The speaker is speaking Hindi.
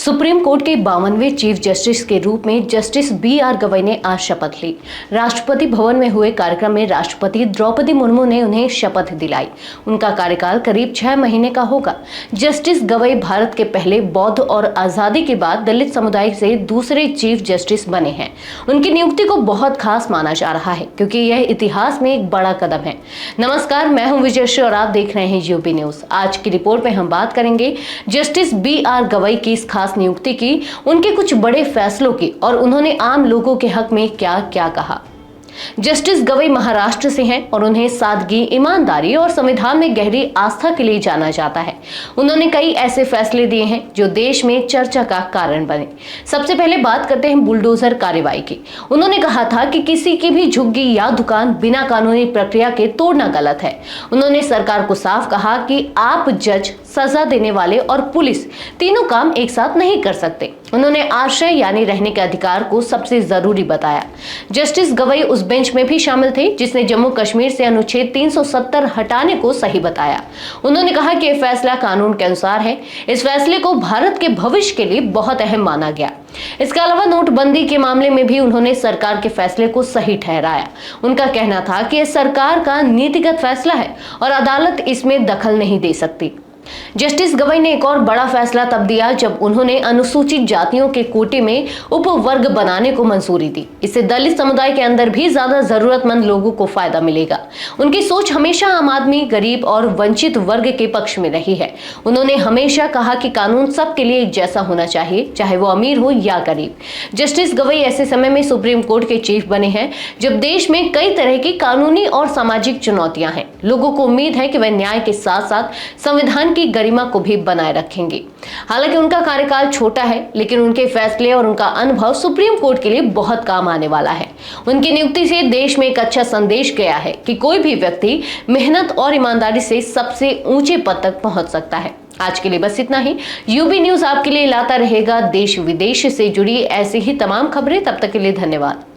सुप्रीम कोर्ट के 52वें चीफ जस्टिस के रूप में जस्टिस बी.आर. गवई ने आज शपथ ली। राष्ट्रपति भवन में हुए कार्यक्रम में राष्ट्रपति द्रौपदी मुर्मू ने उन्हें शपथ दिलाई। उनका कार्यकाल करीब 6 महीने का होगा। जस्टिस गवई भारत के पहले बौद्ध और आजादी के बाद दलित समुदाय से दूसरे चीफ जस्टिस बने हैं। उनकी नियुक्ति को बहुत खास माना जा रहा है क्योंकि यह इतिहास में एक बड़ा कदम है। नमस्कार, मैं हूं विजयश्री और आप देख रहे हैं यूपी न्यूज। आज की रिपोर्ट में हम बात करेंगे जस्टिस बी.आर. गवई की इस खास नियुक्ति की, उनके कुछ बड़े फैसलों की और उन्होंने आम लोगों के हक में क्या क्या कहा। जस्टिस गवई महाराष्ट्र से हैं और उन्हें सादगी, ईमानदारी और संविधान में गहरी आस्था के लिए जाना जाता है। उन्होंने कई ऐसे फैसले दिए हैं जो देश में चर्चा का कारण बने। सबसे पहले बात करते हैं बुलडोजर कार्रवाई की। उन्होंने कहा था कि किसी की भी झुग्गी या दुकान बिना कानूनी प्रक्रिया के तोड़ना गलत है। उन्होंने सरकार को साफ कहा कि आप जज, सजा देने वाले और पुलिस तीनों काम एक साथ नहीं कर सकते। उन्होंने आश्रय यानी रहने के अधिकार को सबसे जरूरी बताया। जस्टिस गवई उस बेंच में भी शामिल थे जिसने जम्मू कश्मीर से अनुच्छेद 370 हटाने को सही बताया। उन्होंने कहा कि यह फैसला कानून के अनुसार है। इस फैसले को भारत के भविष्य के लिए बहुत अहम माना गया। इसके अलावा नोटबंदी के मामले में भी उन्होंने सरकार के फैसले को सही ठहराया। उनका कहना था कि यह सरकार का नीतिगत फैसला है और अदालत इसमें दखल नहीं दे सकती। जस्टिस गवई ने एक और बड़ा फैसला तब दिया जब उन्होंने अनुसूचित जातियों के कोटे में उपवर्ग बनाने को मंजूरी दी। इससे दलित समुदाय के अंदर भी ज्यादा जरूरतमंद लोगों को फायदा मिलेगा। उनकी सोच हमेशा आम आदमी, गरीब और वंचित वर्ग के पक्ष में रही है। उन्होंने हमेशा कहा कि कानून सबके लिए एक जैसा होना चाहिए, चाहे वो अमीर हो या गरीब। जस्टिस गवई ऐसे समय में सुप्रीम कोर्ट के चीफ बने हैं जब देश में कई तरह की कानूनी और सामाजिक चुनौतियां हैं। लोगों को उम्मीद है कि वह न्याय के साथ साथ संविधान की गरिमा को भी बनाए रखेंगे। हालांकि उनका कार्यकाल छोटा है, लेकिन उनके फैसले और उनका अनुभव सुप्रीम कोर्ट के लिए बहुत काम आने वाला है। उनकी नियुक्ति से देश में एक अच्छा संदेश गया है कि कोई भी व्यक्ति मेहनत और ईमानदारी से सबसे ऊंचे पद तक पहुंच सकता है। आज के लिए बस इतना ही। यूबी न्यूज आपके लिए लाता रहेगा देश विदेश से जुड़ी ऐसी ही तमाम खबरें। तब तक के लिए धन्यवाद।